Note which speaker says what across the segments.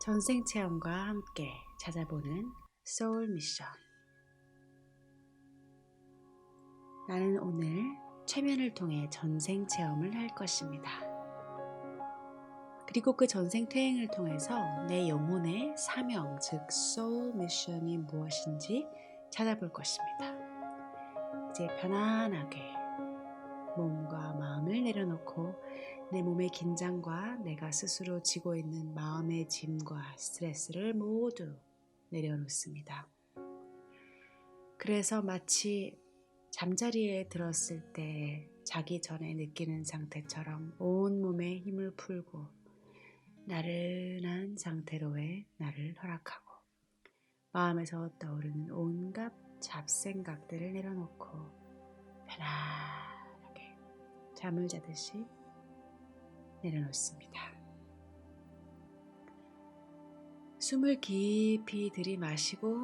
Speaker 1: 전생 체험과 함께 찾아보는 소울 미션. 나는 오늘 최면을 통해 전생 체험을 할 것입니다. 그리고 그 전생 퇴행을 통해서 내 영혼의 사명, 즉 소울 미션이 무엇인지 찾아볼 것입니다. 이제 편안하게 몸과 마음을 내려놓고 내 몸의 긴장과 내가 스스로 지고 있는 마음의 짐과 스트레스를 모두 내려놓습니다. 그래서 마치 잠자리에 들었을 때 자기 전에 느끼는 상태처럼 온몸에 힘을 풀고 나른한 상태로의 나를 허락하고 마음에서 떠오르는 온갖 잡생각들을 내려놓고 편안하게 잠을 자듯이 내려놓습니다. 숨을 깊이 들이마시고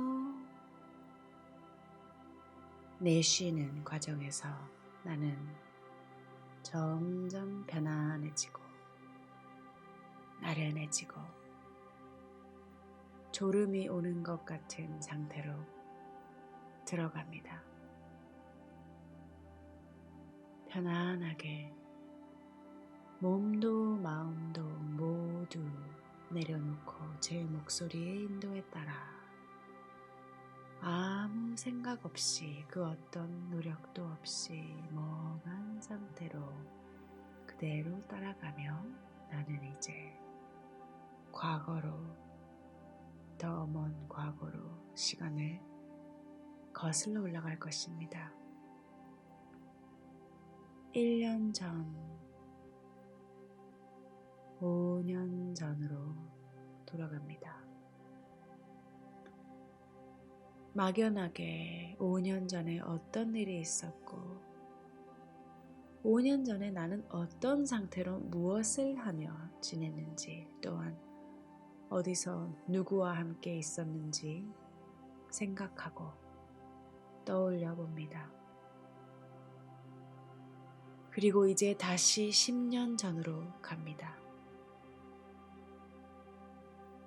Speaker 1: 내쉬는 과정에서 나는 점점 편안해지고 나른해지고 졸음이 오는 것 같은 상태로 들어갑니다. 편안하게 몸도 마음도 모두 내려놓고 제 목소리의 인도에 따라 아무 생각 없이 그 어떤 노력도 없이 멍한 상태로 그대로 따라가며 나는 이제 과거로 더 먼 과거로 시간을 거슬러 올라갈 것입니다. 1년 전, 5년 전으로 돌아갑니다. 막연하게 5년 전에 어떤 일이 있었고 5년 전에 나는 어떤 상태로 무엇을 하며 지냈는지 또한 어디서 누구와 함께 있었는지 생각하고 떠올려 봅니다. 그리고 이제 다시 10년 전으로 갑니다.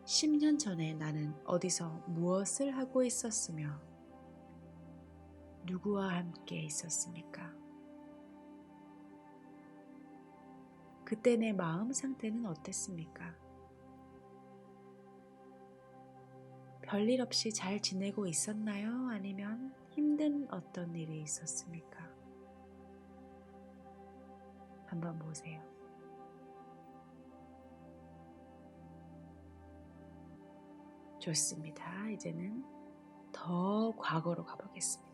Speaker 1: 10년 전에 나는 어디서 무엇을 하고 있었으며 누구와 함께 있었습니까? 그때 내 마음 상태는 어땠습니까? 별일 없이 잘 지내고 있었나요? 아니면 힘든 어떤 일이 있었습니까? 한번 보세요. 좋습니다. 이제는 더 과거로 가보겠습니다.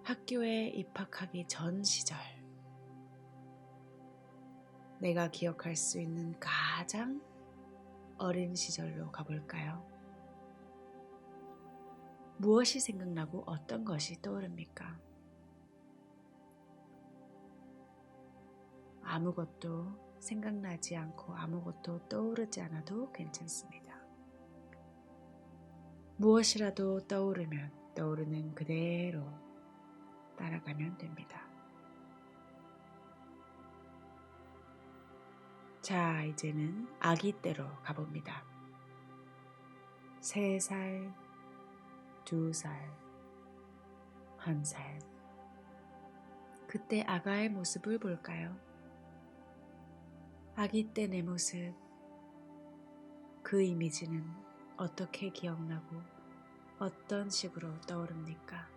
Speaker 1: 학교에 입학하기 전 시절, 내가 기억할 수 있는 가장 어린 시절로 가볼까요? 무엇이 생각나고 어떤 것이 떠오릅니까? 아무것도 생각나지 않고 아무것도 떠오르지 않아도 괜찮습니다. 무엇이라도 떠오르면 떠오르는 그대로 따라가면 됩니다. 자, 이제는 아기 때로 가봅니다. 3살, 2살, 1살. 그때 아가의 모습을 볼까요? 아기 때 내 모습, 그 이미지는 어떻게 기억나고 어떤 식으로 떠오릅니까?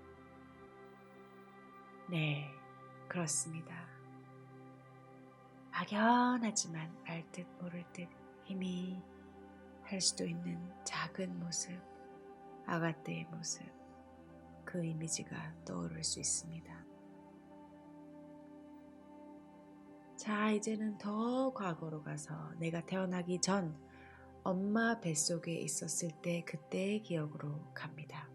Speaker 1: 네, 그렇습니다. 막연하지만 알 듯 모를 듯 힘이 할 수도 있는 작은 모습, 아가 때의 모습, 그 이미지가 떠오를 수 있습니다. 자, 이제는 더 과거로 가서 내가 태어나기 전 엄마 뱃속에 있었을 때 그때의 기억으로 갑니다.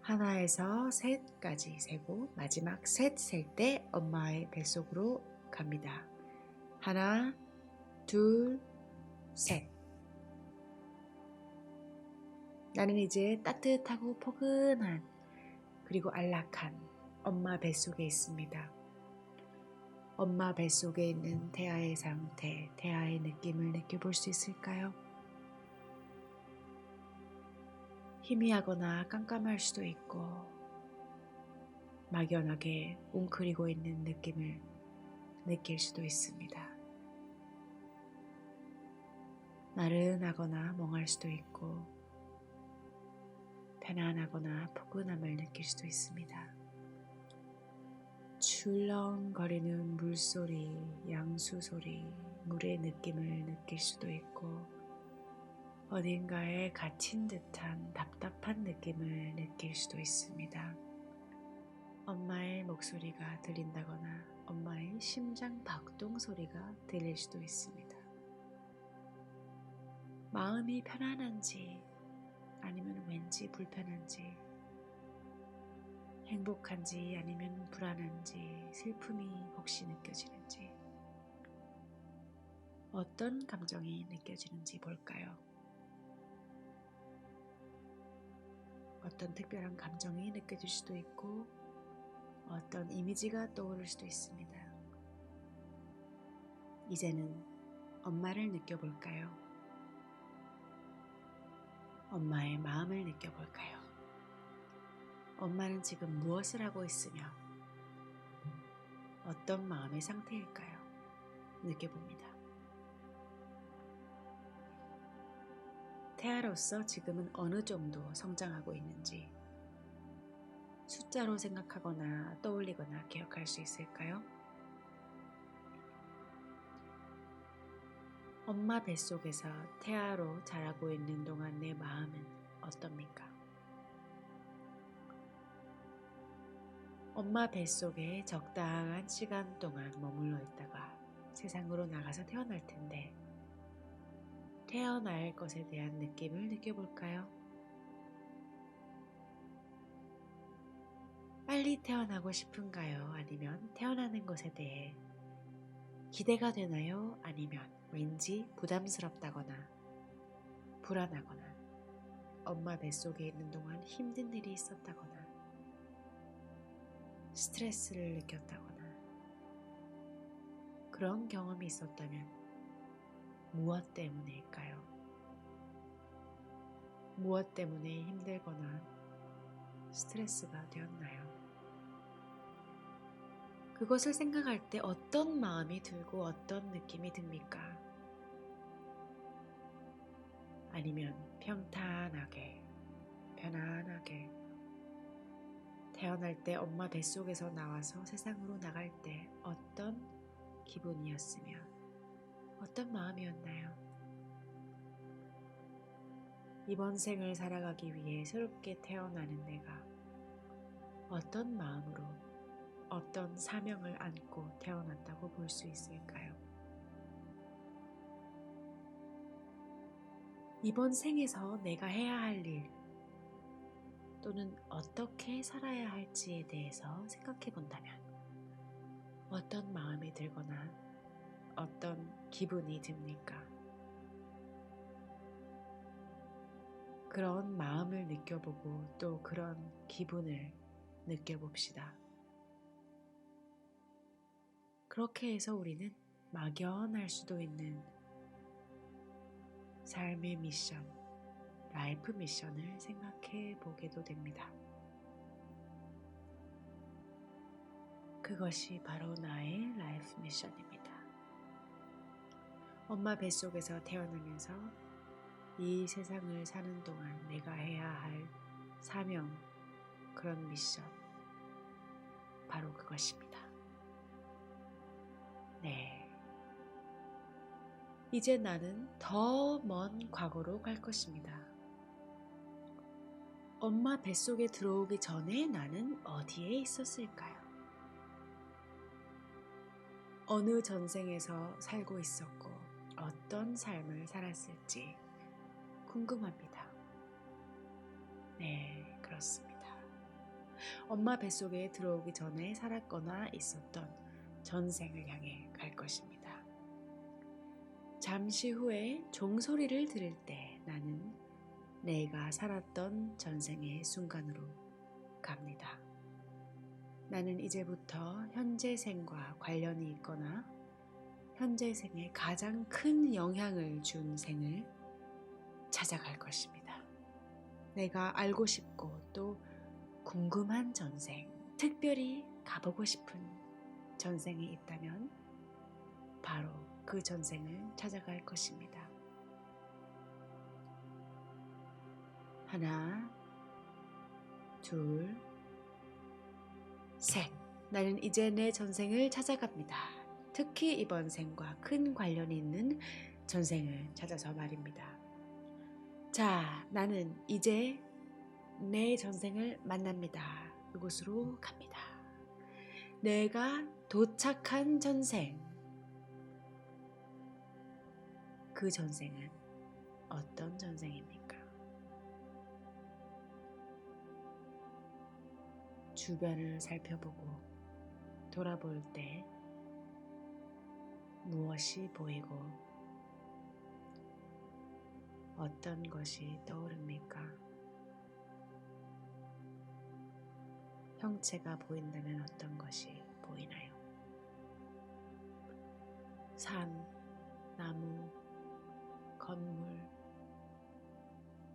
Speaker 1: 하나에서 셋까지 세고 마지막 셋 셀 때 엄마의 뱃속으로 갑니다. 하나, 둘, 셋. 나는 이제 따뜻하고 포근한 그리고 안락한 엄마 뱃속에 있습니다. 엄마 뱃속에 있는 태아의 상태, 태아의 느낌을 느껴볼 수 있을까요? 희미하거나 깜깜할 수도 있고 막연하게 웅크리고 있는 느낌을 느낄 수도 있습니다. 나른하거나 멍할 수도 있고 편안하거나 포근함을 느낄 수도 있습니다. 출렁거리는 물소리, 양수소리, 물의 느낌을 느낄 수도 있고 어딘가에 갇힌 듯한 답답한 느낌을 느낄 수도 있습니다. 엄마의 목소리가 들린다거나 엄마의 심장 박동 소리가 들릴 수도 있습니다. 마음이 편안한지 아니면 왠지 불편한지 행복한지 아니면 불안한지 슬픔이 혹시 느껴지는지 어떤 감정이 느껴지는지 볼까요? 어떤 특별한 감정이 느껴질 수도 있고 어떤 이미지가 떠오를 수도 있습니다. 이제는 엄마를 느껴볼까요? 엄마의 마음을 느껴볼까요? 엄마는 지금 무엇을 하고 있으며 어떤 마음의 상태일까요? 느껴봅니다. 태아로서 지금은 어느 정도 성장하고 있는지 숫자로 생각하거나 떠올리거나 기억할 수 있을까요? 엄마 뱃속에서 태아로 자라고 있는 동안 내 마음은 어떻습니까? 엄마 뱃속에 적당한 시간 동안 머물러 있다가 세상으로 나가서 태어날 텐데 태어날 것에 대한 느낌을 느껴볼까요? 빨리 태어나고 싶은가요? 아니면 태어나는 것에 대해 기대가 되나요? 아니면 왠지 부담스럽다거나 불안하거나 엄마 뱃속에 있는 동안 힘든 일이 있었다거나 스트레스를 느꼈다거나 그런 경험이 있었다면 무엇 때문일까요? 무엇 때문에 힘들거나 스트레스가 되었나요? 그것을 생각할 때 어떤 마음이 들고 어떤 느낌이 듭니까? 아니면 평탄하게, 편안하게 태어날 때 엄마 뱃속에서 나와서 세상으로 나갈 때 어떤 기분이었으며 어떤 마음이었나요? 이번 생을 살아가기 위해 새롭게 태어나는 내가 어떤 마음으로 어떤 사명을 안고 태어났다고 볼 수 있을까요? 이번 생에서 내가 해야 할 일 또는 어떻게 살아야 할지에 대해서 생각해 본다면 어떤 마음이 들거나 어떤 기분이 듭니까? 그런 마음을 느껴보고 또 그런 기분을 느껴봅시다. 그렇게 해서 우리는 막연할 수도 있는 삶의 미션, 라이프 미션을 생각해 보게도 됩니다. 그것이 바로 나의 라이프 미션입니다. 엄마 뱃속에서 태어나면서 이 세상을 사는 동안 내가 해야 할 사명, 그런 미션, 바로 그것입니다. 네. 이제 나는 더 먼 과거로 갈 것입니다. 엄마 뱃속에 들어오기 전에 나는 어디에 있었을까요? 어느 전생에서 살고 있었고 어떤 삶을 살았을지 궁금합니다. 네, 그렇습니다. 엄마 뱃속에 들어오기 전에 살았거나 있었던 전생을 향해 갈 것입니다. 잠시 후에 종소리를 들을 때 나는 내가 살았던 전생의 순간으로 갑니다. 나는 이제부터 현재 생과 관련이 있거나 현재 생에 가장 큰 영향을 준 생을 찾아갈 것입니다. 내가 알고 싶고 또 궁금한 전생, 특별히 가보고 싶은 전생이 있다면 바로 그 전생을 찾아갈 것입니다. 하나, 둘, 셋. 나는 이제 내 전생을 찾아갑니다. 특히 이번 생과 큰 관련이 있는 전생을 찾아서 말입니다. 자, 나는 이제 내 전생을 만납니다. 그곳으로 갑니다. 내가 도착한 전생. 그 전생은 어떤 전생입니까? 주변을 살펴보고 돌아볼 때 무엇이 보이고 어떤 것이 떠오릅니까? 형체가 보인다면 어떤 것이 보이나요? 산, 나무, 건물,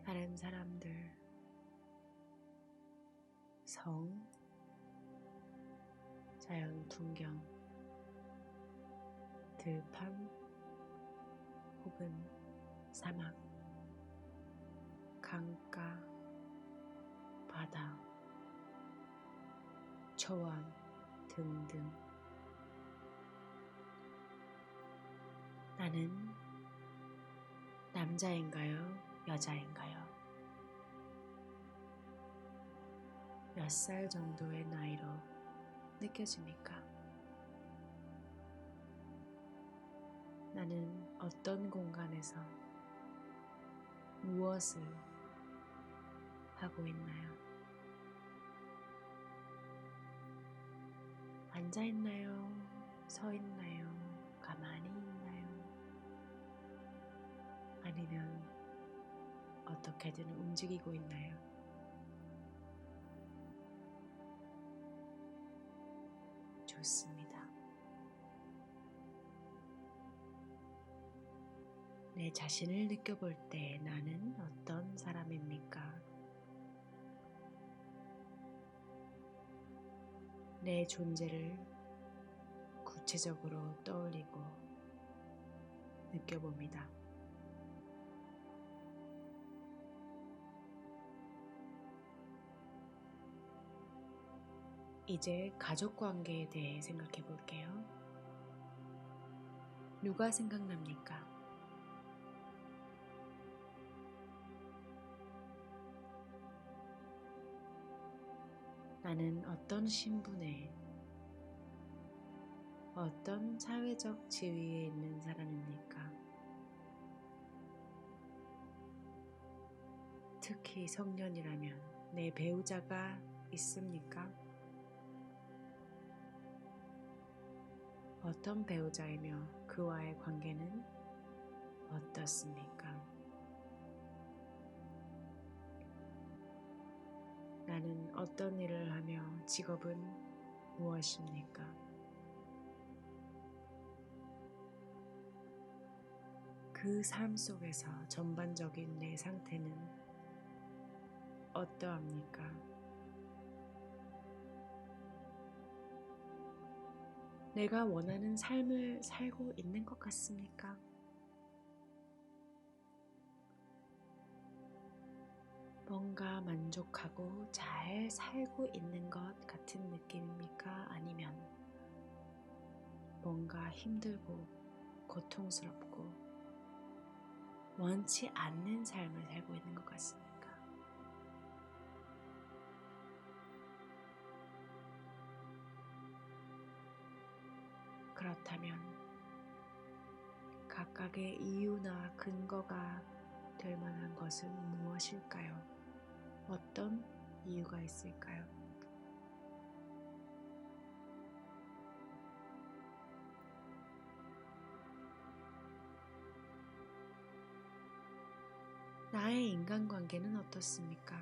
Speaker 1: 다른 사람들, 성, 자연 풍경, 들판 혹은 사막, 강가, 바다, 초원 등등. 나는 남자인가요? 여자인가요? 몇 살 정도의 나이로 느껴집니까? 나는 어떤 공간에서 무엇을 하고 있나요? 앉아 있나요? 서 있나요? 가만히 있나요? 아니면 어떻게든 움직이고 있나요? 좋습니다. 내 자신을 느껴볼 때 나는 어떤 사람입니까? 내 존재를 구체적으로 떠올리고 느껴봅니다. 이제 가족 관계에 대해 생각해 볼게요. 누가 생각납니까? 나는 어떤 신분에, 어떤 사회적 지위에 있는 사람입니까? 특히 성년이라면 내 배우자가 있습니까? 어떤 배우자이며 그와의 관계는 어떻습니까? 나는 어떤 일을 하며 직업은 무엇입니까? 그 삶 속에서 전반적인 내 상태는 어떠합니까? 내가 원하는 삶을 살고 있는 것 같습니까? 뭔가 만족하고 잘 살고 있는 것 같은 느낌입니까? 아니면 뭔가 힘들고 고통스럽고 원치 않는 삶을 살고 있는 것 같습니까? 그렇다면 각각의 이유나 근거가 될 만한 것은 무엇일까요? 어떤 이유가 있을까요? 나의 인간관계는 어떻습니까?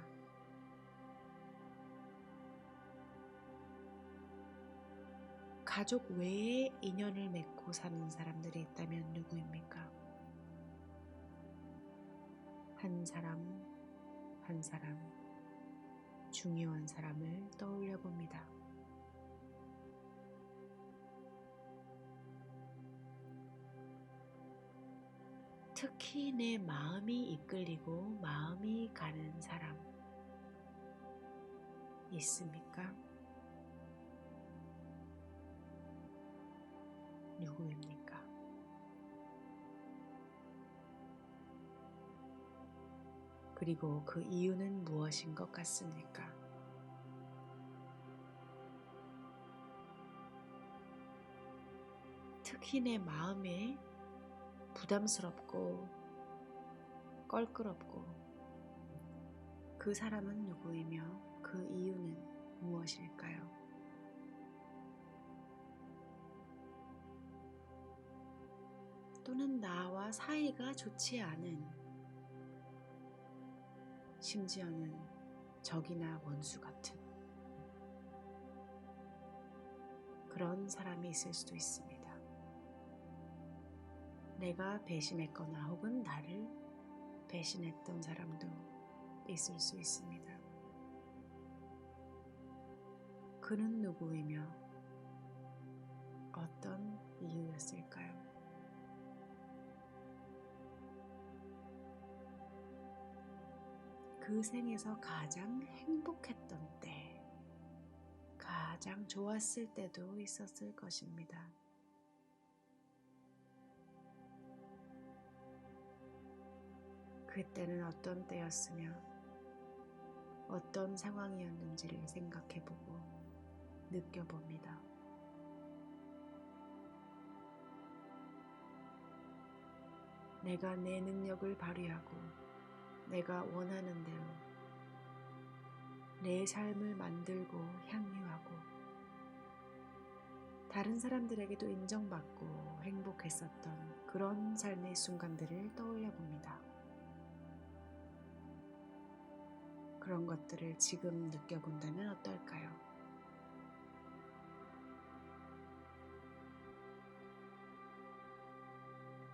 Speaker 1: 가족 외에 인연을 맺고 사는 사람들이 있다면 누구입니까? 한 사람, 한 사람, 중요한 사람을 떠올려 봅니다. 특히 내 마음이 이끌리고 마음이 가는 사람 있습니까? 누구입니까? 그리고 그 이유는 무엇인 것 같습니까? 특히 내 마음에 부담스럽고 껄끄럽고 그 사람은 누구이며 그 이유는 무엇일까요? 또는 나와 사이가 좋지 않은, 심지어는 적이나 원수 같은 그런 사람이 있을 수도 있습니다. 내가 배신했거나 혹은 나를 배신했던 사람도 있을 수 있습니다. 그는 누구이며 어떤 이유였을까요? 그 생에서 가장 행복했던 때, 가장 좋았을 때도 있었을 것입니다. 그때는 어떤 때였으며 어떤 상황이었는지를 생각해보고 느껴봅니다. 내가 내 능력을 발휘하고 내가 원하는 대로 내 삶을 만들고 향유하고 다른 사람들에게도 인정받고 행복했었던 그런 삶의 순간들을 떠올려 봅니다. 그런 것들을 지금 느껴본다면 어떨까요?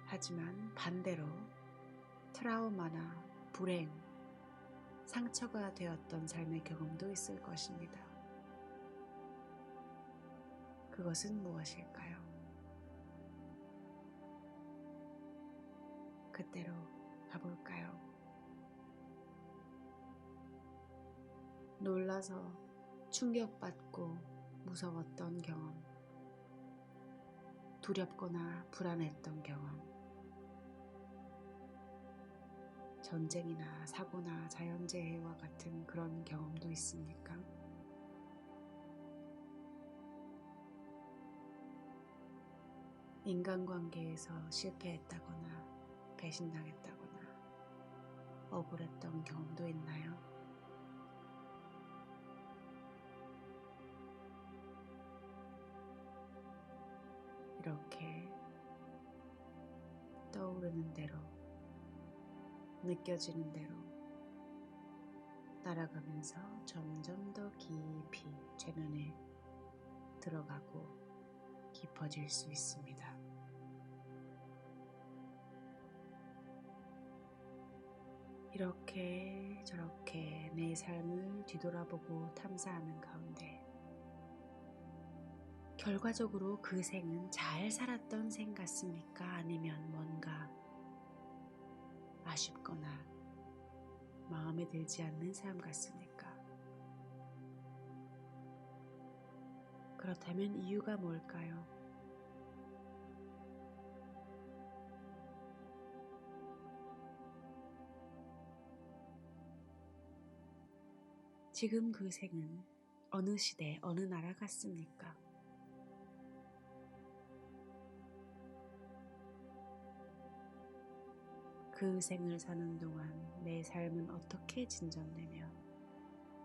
Speaker 1: 하지만 반대로 트라우마나 불행, 상처가 되었던 삶의 경험도 있을 것입니다. 그것은 무엇일까요? 그때로 가볼까요? 놀라서 충격받고 무서웠던 경험, 두렵거나 불안했던 경험, 전쟁이나 사고나 자연재해와 같은 그런 경험도 있습니까? 인간관계에서 실패했다거나 배신당했다거나 억울했던 경험도 있나요? 이렇게 떠오르는 대로, 느껴지는 대로 따라가면서 점점 더 깊이 최면에 들어가고 깊어질 수 있습니다. 이렇게 저렇게 내 삶을 뒤돌아보고 탐사하는 가운데 결과적으로 그 생은 잘 살았던 생 같습니까? 아니면 뭔가 아쉽거나 마음에 들지 않는 삶 같습니까? 그렇다면 이유가 뭘까요? 지금 그 생은 어느 시대, 어느 나라 같습니까? 그 생을 사는 동안 내 삶은 어떻게 진전되며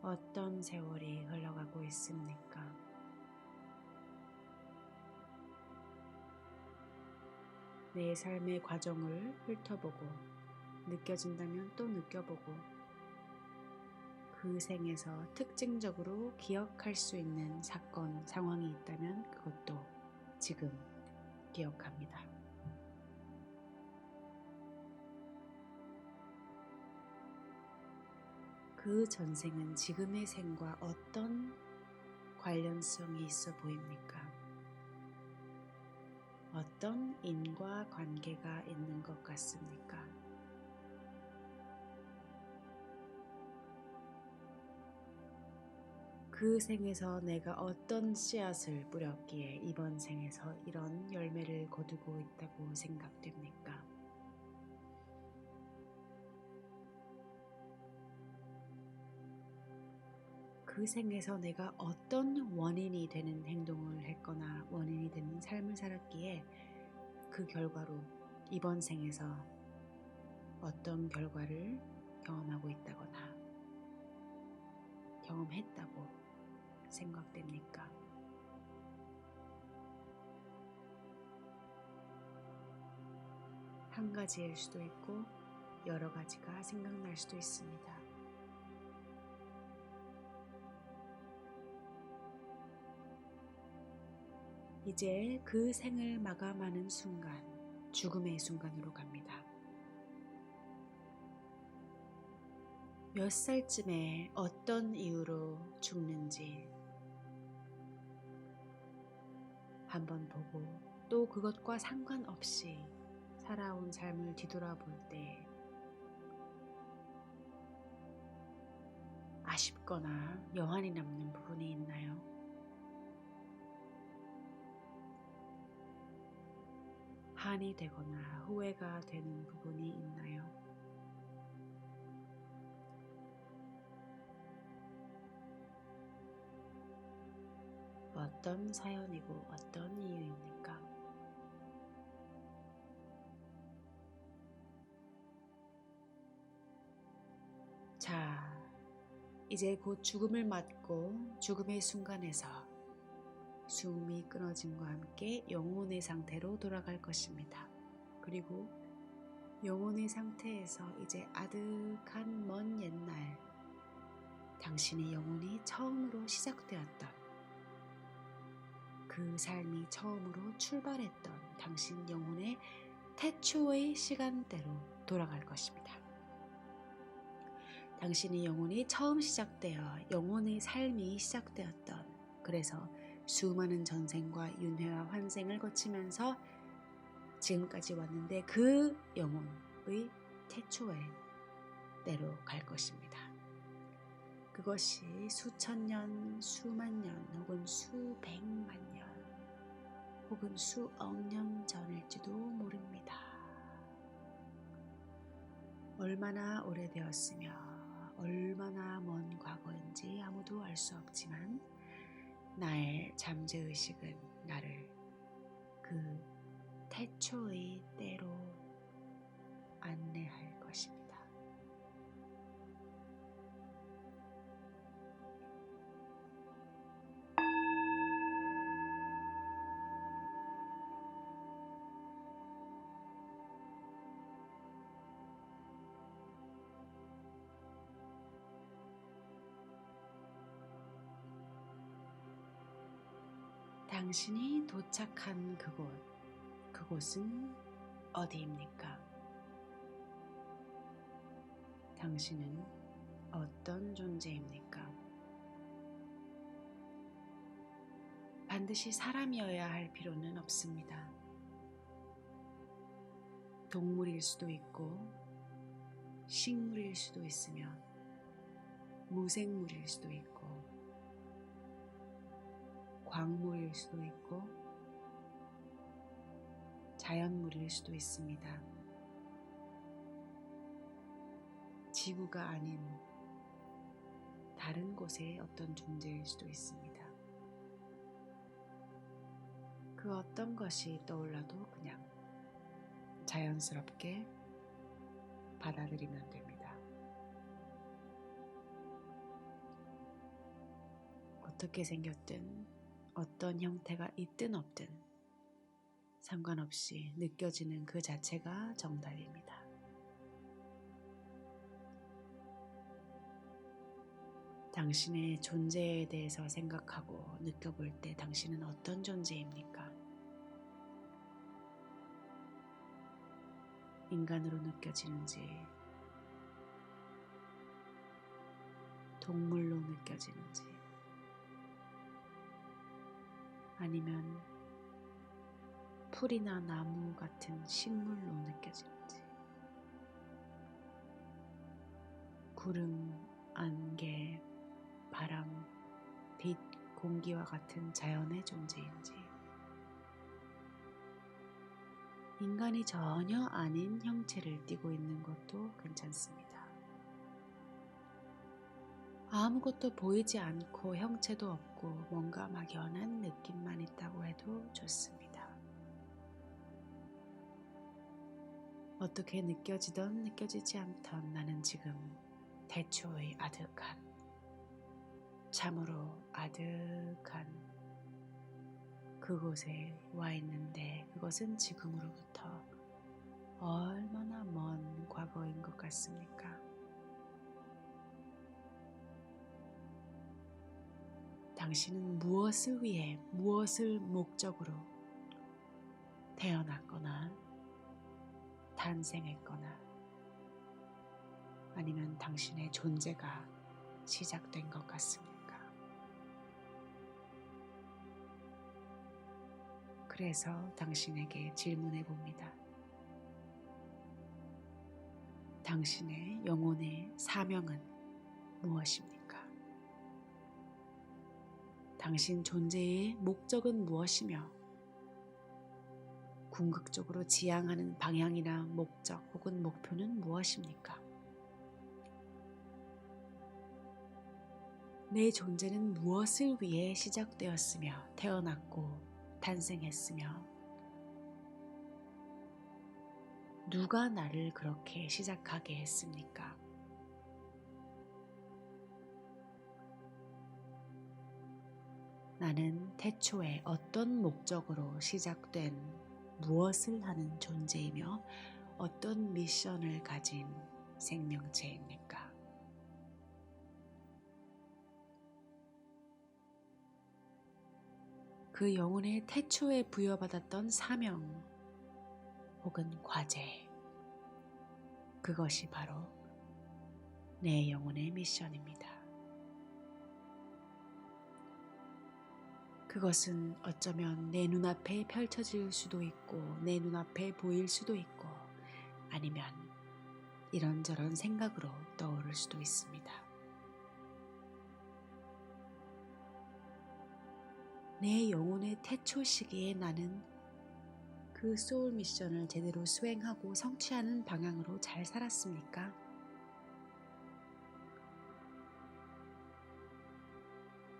Speaker 1: 어떤 세월이 흘러가고 있습니까? 내 삶의 과정을 훑어보고 느껴진다면 또 느껴보고 그 생에서 특징적으로 기억할 수 있는 사건, 상황이 있다면 그것도 지금 기억합니다. 그 전생은 지금의 생과 어떤 관련성이 있어 보입니까? 어떤 인과관계가 있는 것 같습니까? 그 생에서 내가 어떤 씨앗을 뿌렸기에 이번 생에서 이런 열매를 거두고 있다고 생각됩니까? 그 생에서 내가 어떤 원인이 되는 행동을 했거나 원인이 되는 삶을 살았기에 그 결과로 이번 생에서 어떤 결과를 경험하고 있다거나 경험했다고 생각됩니까? 한 가지일 수도 있고 여러 가지가 생각날 수도 있습니다. 이제 그 생을 마감하는 순간, 죽음의 순간으로 갑니다. 몇 살쯤에 어떤 이유로 죽는지 한번 보고 또 그것과 상관없이 살아온 삶을 뒤돌아볼 때 아쉽거나 여한이 남는 부분이 있나요? 한이 되거나 후회가 되는 부분이 있나요? 어떤 사연이고 어떤 이유입니까? 자, 이제 곧 죽음을 맞고 죽음의 순간에서 숨이 끊어짐과 함께 영혼의 상태로 돌아갈 것입니다. 그리고 영혼의 상태에서 이제 아득한 먼 옛날 당신의 영혼이 처음으로 시작되었던 그 삶이 처음으로 출발했던 당신 영혼의 태초의 시간대로 돌아갈 것입니다. 당신의 영혼이 처음 시작되어 영혼의 삶이 시작되었던 그래서 수많은 전생과 윤회와 환생을 거치면서 지금까지 왔는데 그 영혼의 태초의 때로 갈 것입니다. 그것이 수천 년, 수만 년 혹은 수백만 년 혹은 수억 년 전일지도 모릅니다. 얼마나 오래되었으며 얼마나 먼 과거인지 아무도 알 수 없지만 나의 잠재의식은 나를 그 태초의 때로 안내할 것입니다. 당신이 도착한 그곳은 어디입니까? 당신은 어떤 존재입니까? 반드시 사람이어야 할 필요는 없습니다. 동물일 수도 있고 식물일 수도 있으며 무생물일 수도 있고 광물일 수도 있고 자연물일 수도 있습니다. 지구가 아닌 다른 곳의 어떤 존재일 수도 있습니다. 그 어떤 것이 떠올라도 그냥 자연스럽게 받아들이면 됩니다. 어떻게 생겼든 어떤 형태가 있든 없든 상관없이 느껴지는 그 자체가 정답입니다. 당신의 존재에 대해서 생각하고 느껴볼 때 당신은 어떤 존재입니까? 인간으로 느껴지는지, 동물로 느껴지는지, 아니면 풀이나 나무 같은 식물로 느껴지는지, 구름, 안개, 바람, 빛, 공기와 같은 자연의 존재인지, 인간이 전혀 아닌 형체를 띠고 있는 것도 괜찮습니다. 아무것도 보이지 않고 형체도 없고 뭔가 막연한 느낌만 있다고 해도 좋습니다. 어떻게 느껴지던 느껴지지 않던 나는 지금 태초의 아득한, 참으로 아득한 그곳에 와 있는데 그것은 지금으로부터 얼마나 먼 과거인 것 같습니까? 당신은 무엇을 위해, 무엇을 목적으로 태어났거나 탄생했거나 아니면 당신의 존재가 시작된 것 같습니까? 그래서 당신에게 질문해 봅니다. 당신의 영혼의 사명은 무엇입니까? 당신 존재의 목적은 무엇이며 궁극적으로 지향하는 방향이나 목적 혹은 목표는 무엇입니까? 내 존재는 무엇을 위해 시작되었으며 태어났고 탄생했으며 누가 나를 그렇게 시작하게 했습니까? 나는 태초에 어떤 목적으로 시작된 무엇을 하는 존재이며 어떤 미션을 가진 생명체입니까? 그 영혼의 태초에 부여받았던 사명 혹은 과제, 그것이 바로 내 영혼의 미션입니다. 그것은 어쩌면 내 눈앞에 펼쳐질 수도 있고 내 눈앞에 보일 수도 있고 아니면 이런저런 생각으로 떠오를 수도 있습니다. 내 영혼의 태초 시기에 나는 그 소울 미션을 제대로 수행하고 성취하는 방향으로 잘 살았습니까?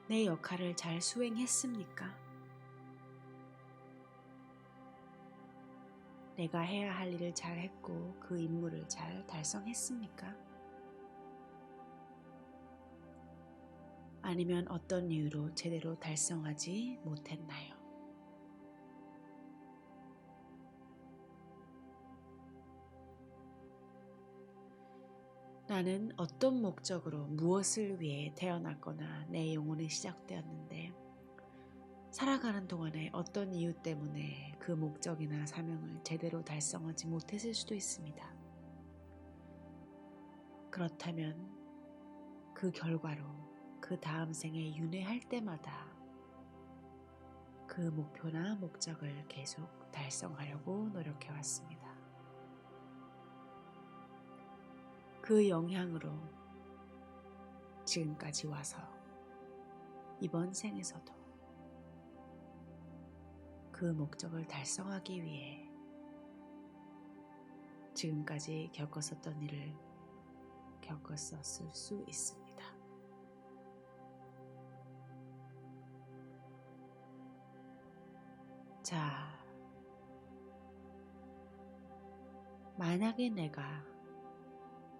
Speaker 1: 내 역할을 잘 수행했습니까? 내가 해야 할 일을 잘 했고 그 임무를 잘 달성했습니까? 아니면 어떤 이유로 제대로 달성하지 못했나요? 나는 어떤 목적으로 무엇을 위해 태어났거나 내 영혼이 시작되었는데 살아가는 동안에 어떤 이유 때문에 그 목적이나 사명을 제대로 달성하지 못했을 수도 있습니다. 그렇다면 그 결과로 그 다음 생에 윤회할 때마다 그 목표나 목적을 계속 달성하려고 노력해 왔습니다. 그 영향으로 지금까지 와서 이번 생에서도 그 목적을 달성하기 위해 지금까지 겪었었던 일을 겪었었을 수 있습니다. 자, 만약에 내가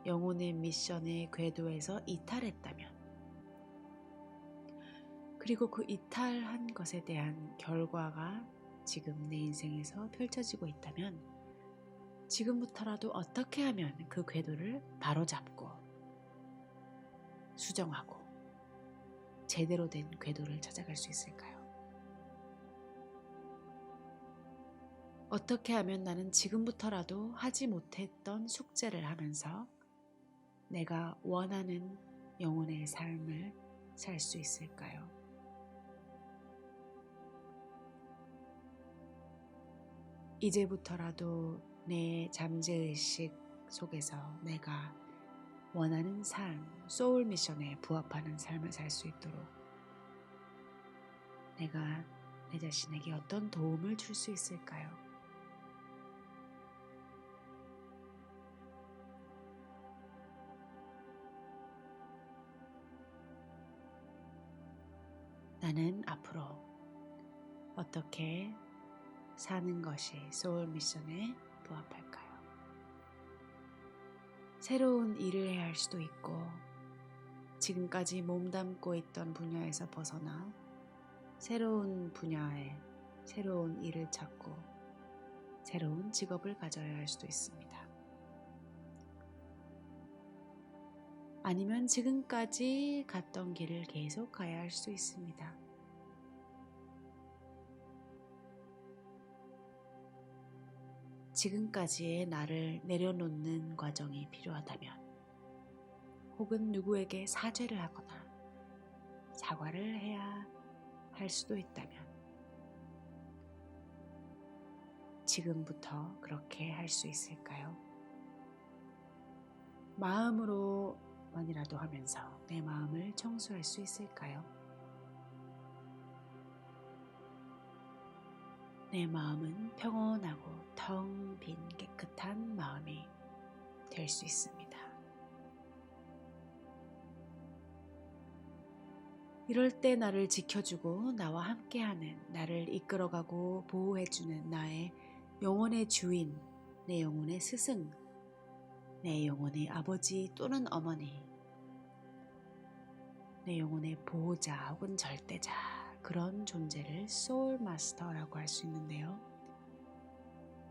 Speaker 1: 영혼의 미션의 궤도에서 이탈했다면 그리고 그 이탈한 것에 대한 결과가 지금 내 인생에서 펼쳐지고 있다면 지금부터라도 어떻게 하면 그 궤도를 바로잡고 수정하고 제대로 된 궤도를 찾아갈 수 있을까요? 어떻게 하면 나는 지금부터라도 하지 못했던 숙제를 하면서 내가 원하는 영혼의 삶을 살 수 있을까요? 이제부터라도 내 잠재의식 속에서 내가 원하는 삶, 소울 미션에 부합하는 삶을 살 수 있도록 내가 내 자신에게 어떤 도움을 줄 수 있을까요? 나는 앞으로 어떻게 사는 것이 소울 미션에 부합할까요? 새로운 일을 해야 할 수도 있고 지금까지 몸담고 있던 분야에서 벗어나 새로운 분야에 새로운 일을 찾고 새로운 직업을 가져야 할 수도 있습니다. 아니면 지금까지 갔던 길을 계속 가야 할 수도 있습니다. 지금까지의 나를 내려놓는 과정이 필요하다면 혹은 누구에게 사죄를 하거나 사과를 해야 할 수도 있다면 지금부터 그렇게 할 수 있을까요? 마음으로만이라도 하면서 내 마음을 청소할 수 있을까요? 내 마음은 평온하고 텅 빈 깨끗한 마음이 될 수 있습니다. 이럴 때 나를 지켜주고 나와 함께하는, 나를 이끌어가고 보호해주는 나의 영혼의 주인, 내 영혼의 스승, 내 영혼의 아버지 또는 어머니, 내 영혼의 보호자 혹은 절대자, 그런 존재를 소울 마스터라고 할 수 있는데요.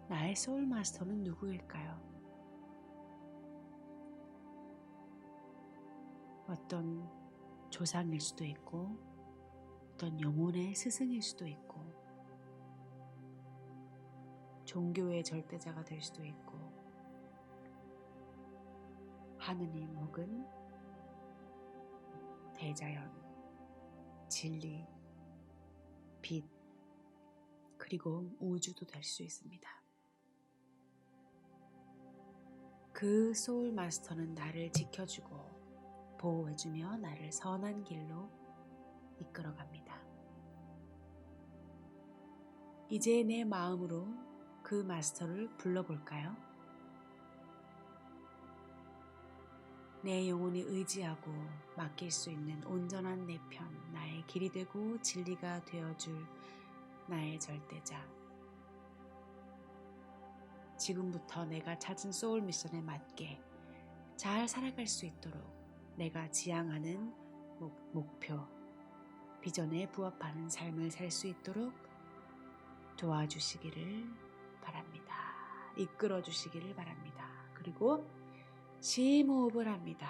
Speaker 1: 나의 소울 마스터는 누구일까요? 어떤 조상일 수도 있고 어떤 영혼의 스승일 수도 있고 종교의 절대자가 될 수도 있고 하느님 혹은 대자연, 진리, 빛, 그리고 우주도 될 수 있습니다. 그 소울 마스터는 나를 지켜주고 보호해주며 나를 선한 길로 이끌어갑니다. 이제 내 마음으로 그 마스터를 불러볼까요? 내 영혼이 의지하고 맡길 수 있는 온전한 내 편, 나의 길이 되고 진리가 되어줄 나의 절대자. 지금부터 내가 찾은 소울 미션에 맞게 잘 살아갈 수 있도록 내가 지향하는 목표, 비전에 부합하는 삶을 살 수 있도록 도와주시기를 바랍니다. 이끌어 주시기를 바랍니다. 그리고 심호흡을 합니다.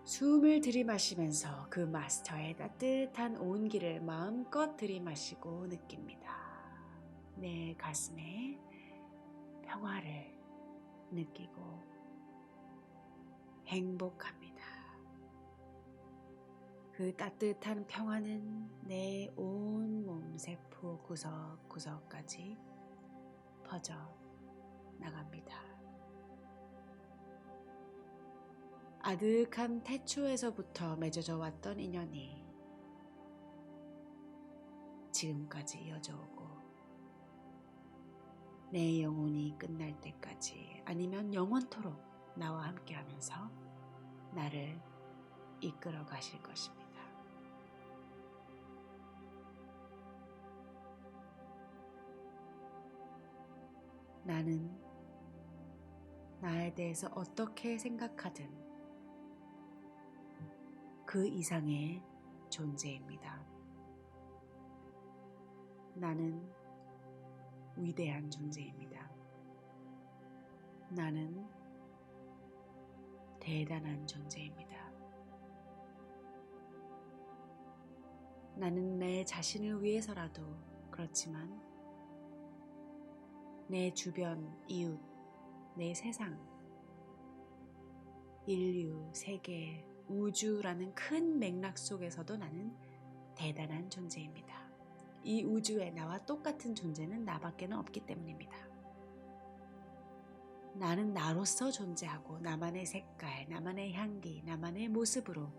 Speaker 1: 숨을 들이마시면서 그 마스터의 따뜻한 온기를 마음껏 들이마시고 느낍니다. 내 가슴에 평화를 느끼고 행복합니다. 그 따뜻한 평화는 내 온 몸 세포 구석구석까지 퍼져 나갑니다. 아득한 태초에서부터 맺어져 왔던 인연이 지금까지 이어져 오고 내 영혼이 끝날 때까지 아니면 영원토록 나와 함께하면서 나를 이끌어 가실 것입니다. 나는 나에 대해서 어떻게 생각하든 그 이상의 존재입니다. 나는 위대한 존재입니다. 나는 대단한 존재입니다. 나는 내 자신을 위해서라도 그렇지만 내 주변, 이웃, 내 세상, 인류, 세계, 우주라는 큰 맥락 속에서도 나는 대단한 존재입니다. 이 우주에 나와 똑같은 존재는 나밖에는 없기 때문입니다. 나는 나로서 존재하고 나만의 색깔, 나만의 향기, 나만의 모습으로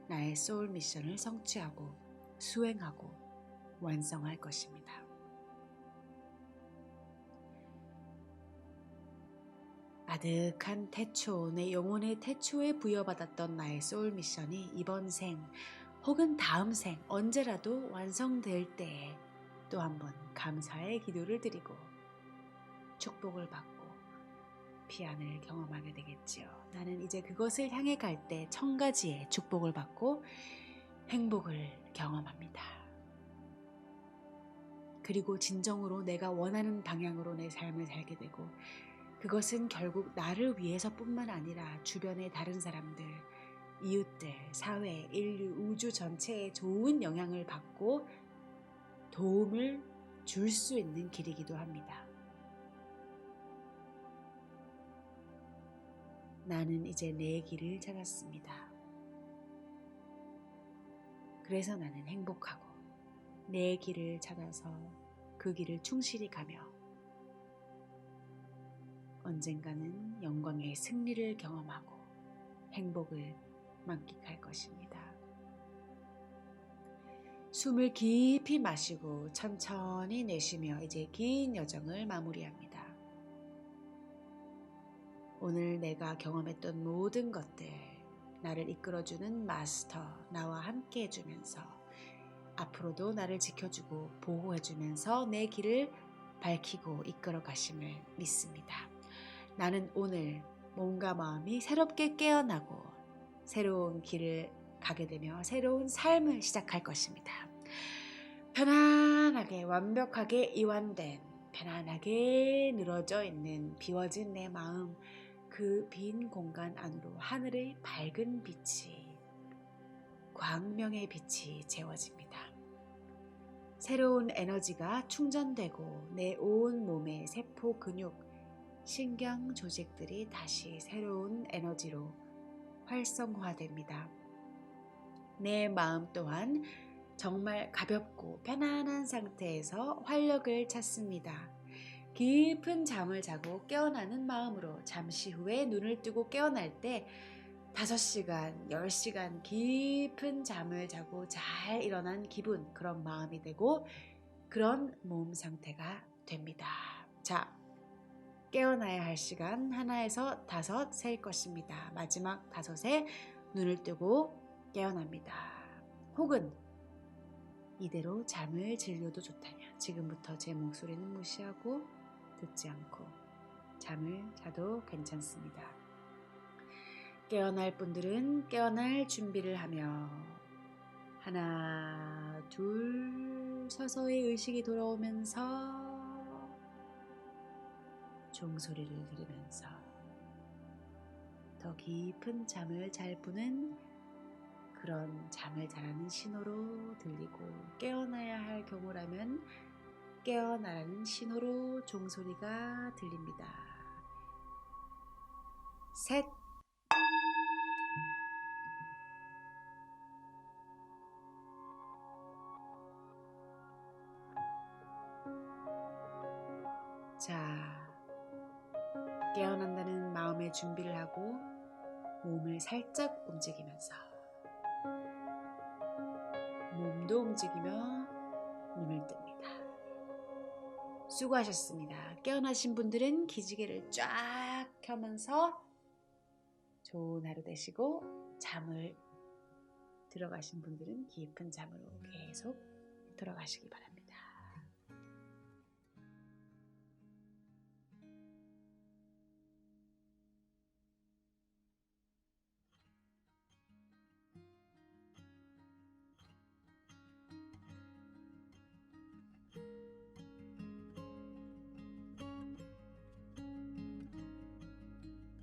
Speaker 1: 나의 소울 미션을 성취하고 수행하고 완성할 것입니다. 아득한 태초, 내 영혼의 태초에 부여받았던 나의 소울 미션이 이번 생 혹은 다음 생 언제라도 완성될 때에 또 한 번 감사의 기도를 드리고 축복을 받고 피안을 경험하게 되겠지요. 나는 이제 그것을 향해 갈 때 1000가지의 축복을 받고 행복을 경험합니다. 그리고 진정으로 내가 원하는 방향으로 내 삶을 살게 되고 그것은 결국 나를 위해서뿐만 아니라 주변의 다른 사람들, 이웃들, 사회, 인류, 우주 전체에 좋은 영향을 받고 도움을 줄 수 있는 길이기도 합니다. 나는 이제 내 길을 찾았습니다. 그래서 나는 행복하고 내 길을 찾아서 그 길을 충실히 가며 언젠가는 영광의 승리를 경험하고 행복을 만끽할 것입니다. 숨을 깊이 마시고 천천히 내쉬며 이제 긴 여정을 마무리합니다. 오늘 내가 경험했던 모든 것들, 나를 이끌어주는 마스터, 나와 함께 해주면서 앞으로도 나를 지켜주고 보호해주면서 내 길을 밝히고 이끌어 가심을 믿습니다. 나는 오늘 몸과 마음이 새롭게 깨어나고 새로운 길을 가게 되며 새로운 삶을 시작할 것입니다. 편안하게 완벽하게 이완된 편안하게 늘어져 있는 비워진 내 마음 그 빈 공간 안으로 하늘의 밝은 빛이 광명의 빛이 채워집니다. 새로운 에너지가 충전되고 내 온 몸의 세포 근육 신경 조직들이 다시 새로운 에너지로 활성화됩니다. 내 마음 또한 정말 가볍고 편안한 상태에서 활력을 찾습니다. 깊은 잠을 자고 깨어나는 마음으로 잠시 후에 눈을 뜨고 깨어날 때 5시간, 10시간 깊은 잠을 자고 잘 일어난 기분, 그런 마음이 되고 그런 몸 상태가 됩니다. 자, 깨어나야 할 시간 하나에서 5 셀 것입니다. 마지막 5에 눈을 뜨고 깨어납니다. 혹은 이대로 잠을 즐겨도 좋다면 지금부터 제 목소리는 무시하고 듣지 않고 잠을 자도 괜찮습니다. 깨어날 분들은 깨어날 준비를 하며 하나, 둘 서서히 의식이 돌아오면서 종소리를 들으면서 더 깊은 잠을 잘 부는 그런 잠을 자라는 신호로 들리고 깨어나야 할 경우라면 깨어나라는 신호로 종소리가 들립니다. 셋. 자, 깨어난다는 마음의 준비를 하고 몸을 살짝 움직이면서 몸도 움직이며 눈을 뜹니다. 수고하셨습니다. 깨어나신 분들은 기지개를 쫙 켜면서 좋은 하루 되시고 잠을 들어가신 분들은 깊은 잠으로 계속 들어가시기 바랍니다.